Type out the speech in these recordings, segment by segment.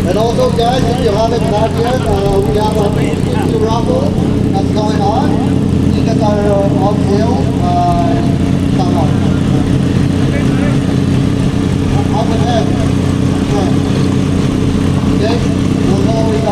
And also, guys, if you haven't had yet, we have a new raffle that's going on. Tickets are on sale. Come on. Up ahead. Okay, we'll go with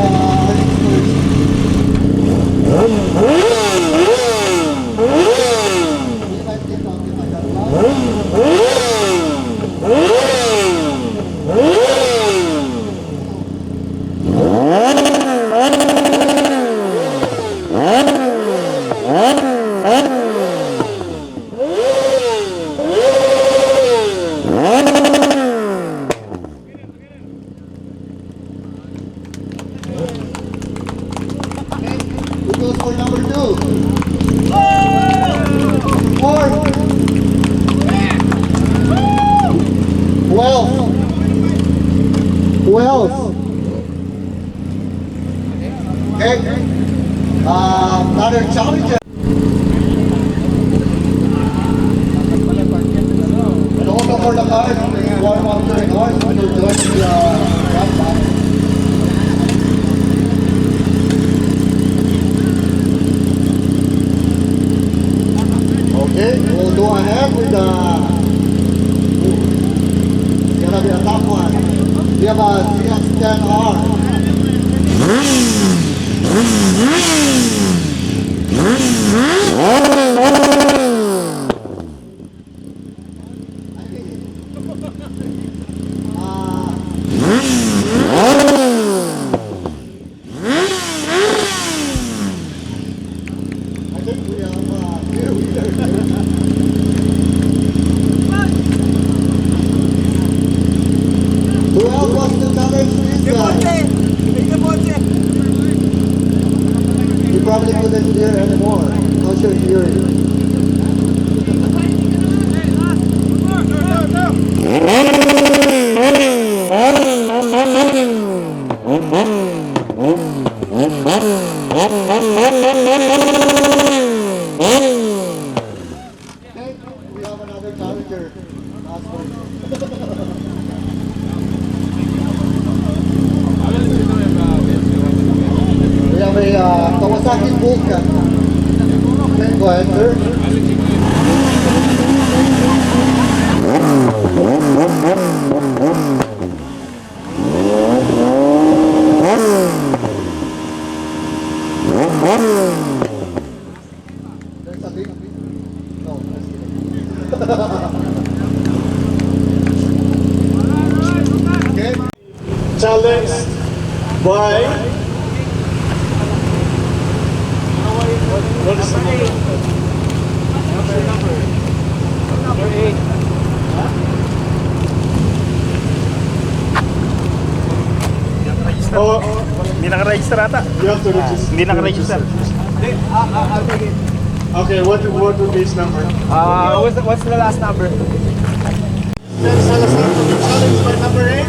earnings for number 2. 4. 12. Okay. Another challenger. And also for the cars, warm up during cars when you're doing the ramp up. Okay, we'll go ahead with the, it's gonna be a tough one. We have a CX-10R. confidence here anymore. How's your hearing? Okay, we have another challenger. Last one. We have a Kawasaki Vulcan. Okay, go ahead, sir. There's a big... No, that's kidding. Okay. Challenged by what is the number 8. Oh, Hindi naka-register ata. you have to register. Hindi naka-register. I'll take it. Okay, what would be his number? What's the last number? Then Salazar to be challenged by number 8.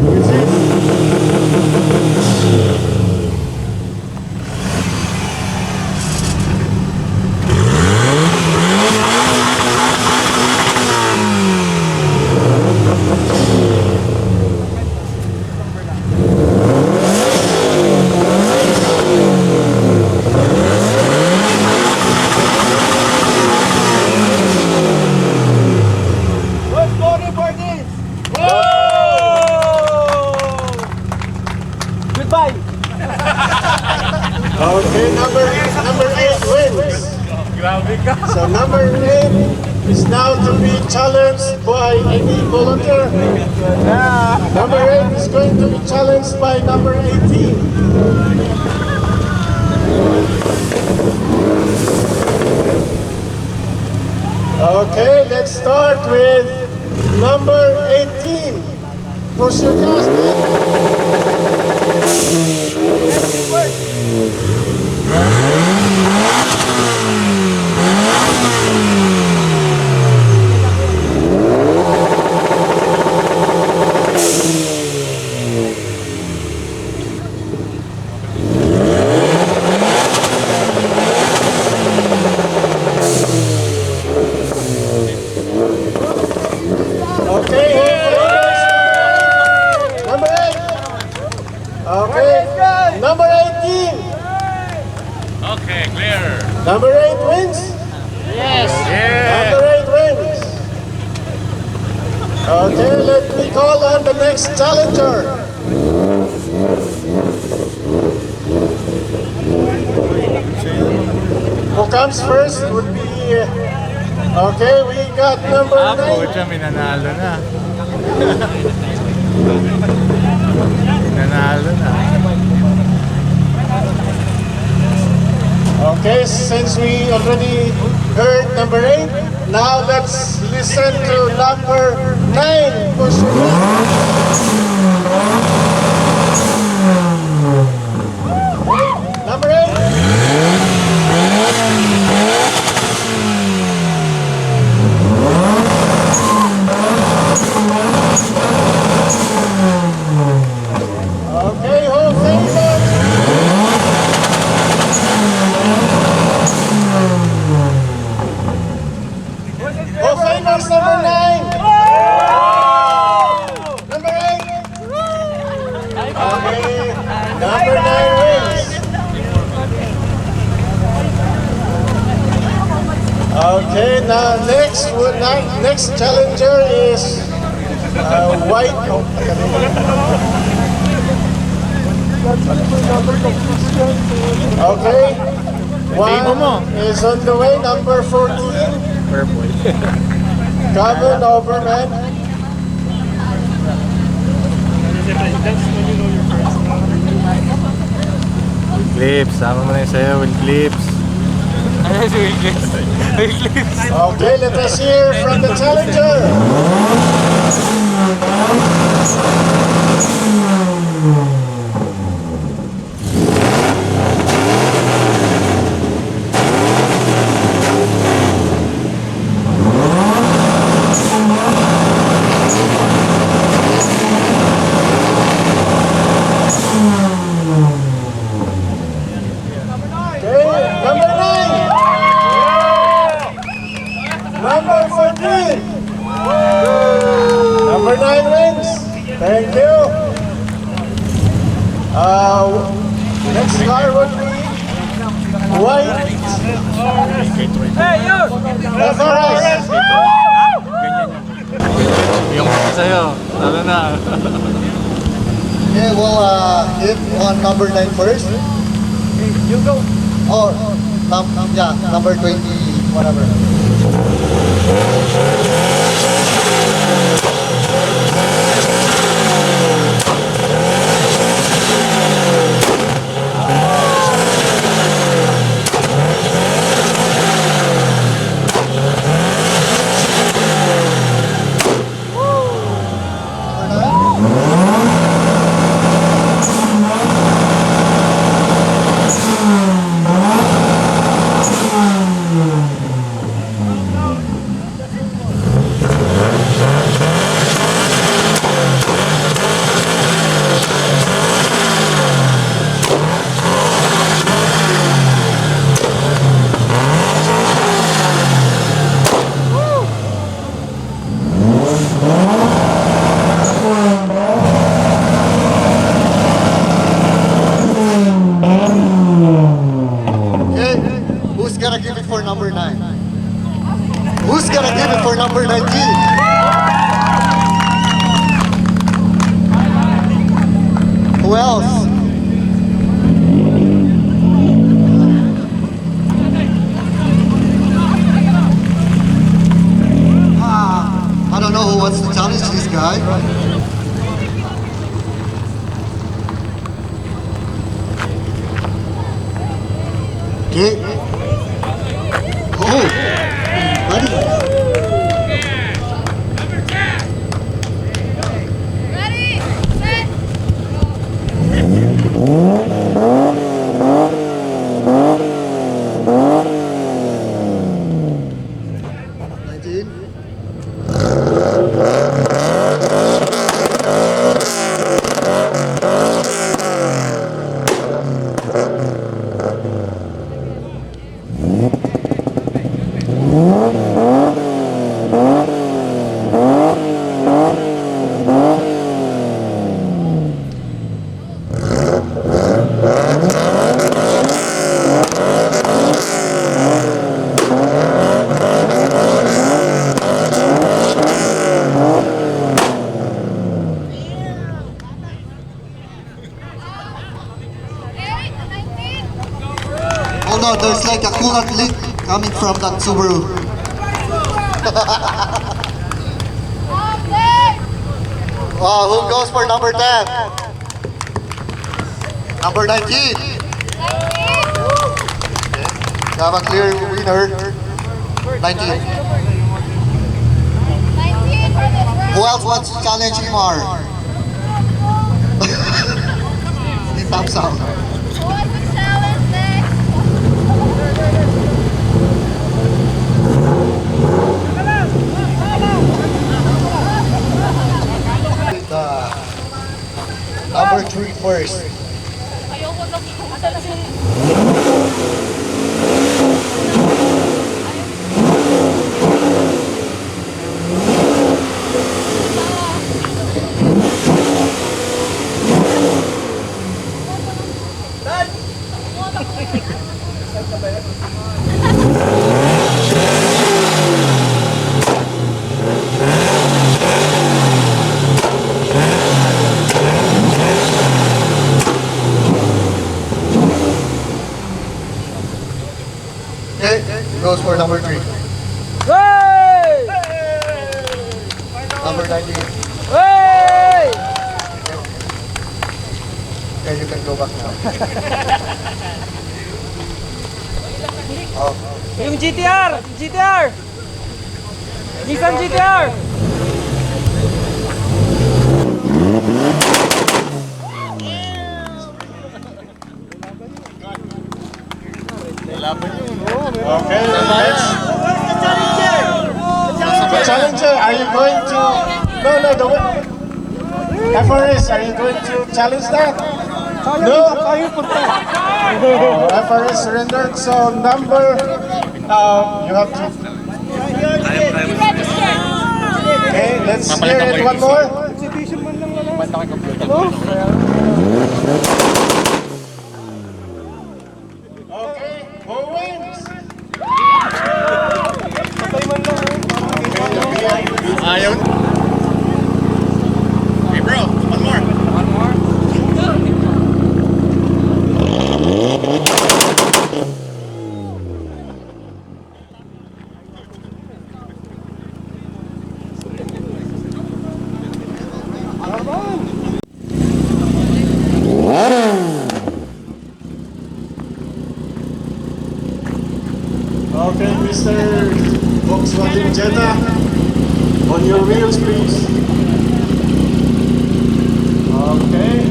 Is it? Who's voting for this? Goodbye. Okay, number 8 wins. So number 8 is now to be challenged by any volunteer. Number 8 is going to be challenged by number 18. Okay, let's start with number 18. Push your gas, man. Okay, number 8. Okay, number 18. Okay, clear. Number 8 wins. Yeah. Number 8 wins. Okay, let me call on the next challenger. Who comes first would be... Okay, we got number 9. Pucha, minanalo na. Minanalo na. Okay, since we already heard number 8, now let's listen to number 9. Push your button. Number 8. Okay, who favors? Who favors number 9? Number 8? Okay, number 9 wins. Okay, now next challenger is white. Okay, one is on the way, number 14. Come over, man. Clips, sama mo na yung sayo, Will Clips. Okay, let us hear from the challenger. Next car would be white. Hey, yo! Alvarez. Yung sa'yo, talo na. Okay, we'll hit on number 9 first. You go. Oh, yeah, number 20, whatever. Who's gonna give it for number 9? Who's gonna give it for number 19? Who else? I don't know who wants to challenge this guy. Okay. Oh, buddy. Ready, set. 19. Oh no, there's like a coolant leak coming from that Subaru. Who goes for number 10? Number 19. We have a clear winner. 19. Who else wants to challenge Imar? He thumbs out. Number 3 first. Goes for number 3. Hey! Number 19. Hey! Okay, you can go back now. Oh. Yung GTR! GTR! Nissan GTR! Okay, next. The challenger, are you going to... No, the FRS, are you going to challenge that? No? FRS surrendered, so number... you have to... Okay, let's hear it one more. Okay, Mr. Volkswagen Jetta, on your wheels, please. Okay.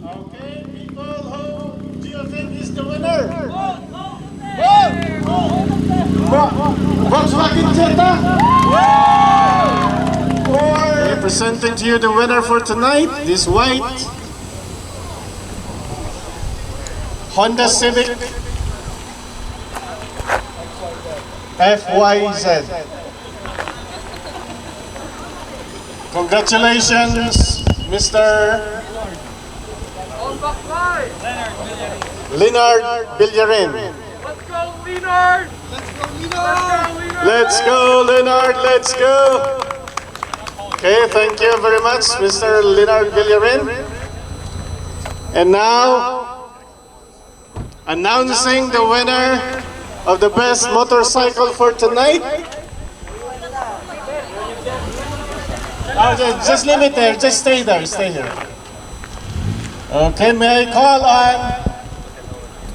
Okay, people, who do you think is the winner? Volkswagen Jetta? Or presenting to you the winner for tonight, this white Honda Civic FYZ. Congratulations, Mr. Leonard Villarin. Let's go, Leonard! Let's go, Leonard, let's go. Okay, thank you very much, Mr. Leonard Villarin. And now, announcing the winner of the best motorcycle for tonight. Just leave it there, just stay there, stay here. Okay, may I call on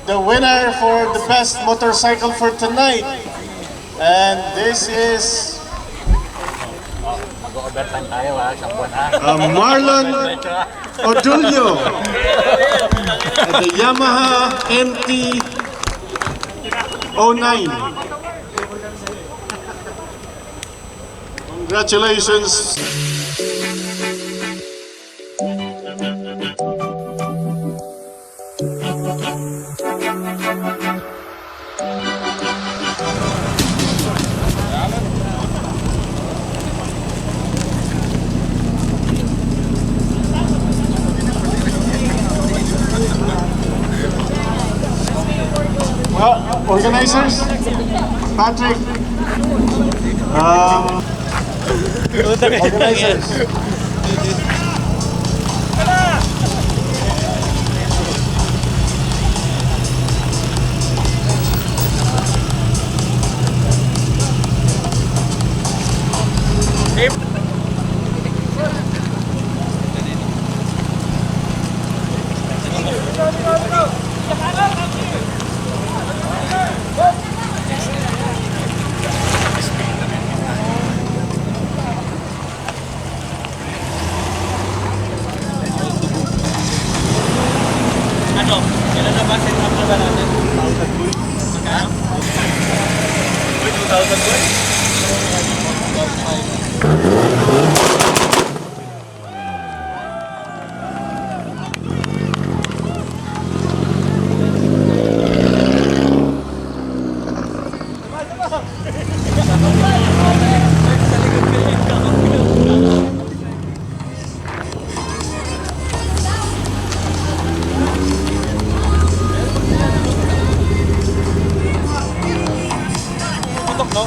the winner for the best motorcycle for tonight? And this is Marlon Odulio at the Yamaha MT-09. Congratulations. Well, organizers, Patrick, organizers.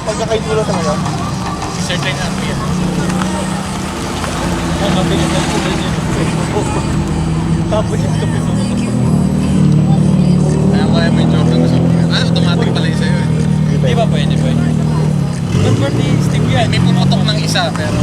Pagkakaitulo talaga. Certain na yan. Ang mabilis na tuloy niya. Tapos yung kapiso. Kaya may joke lang sa automatic pala yung sa'yo eh. Di ba pwede ba? But for the stick yan. May pumutok ng isa pero...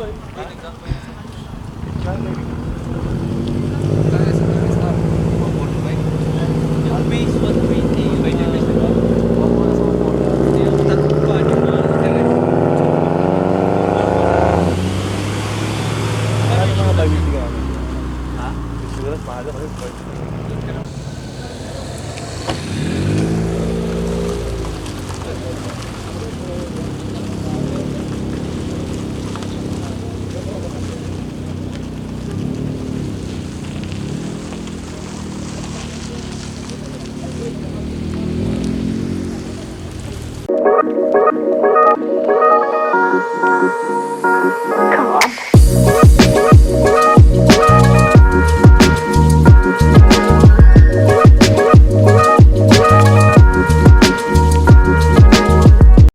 Try maybe.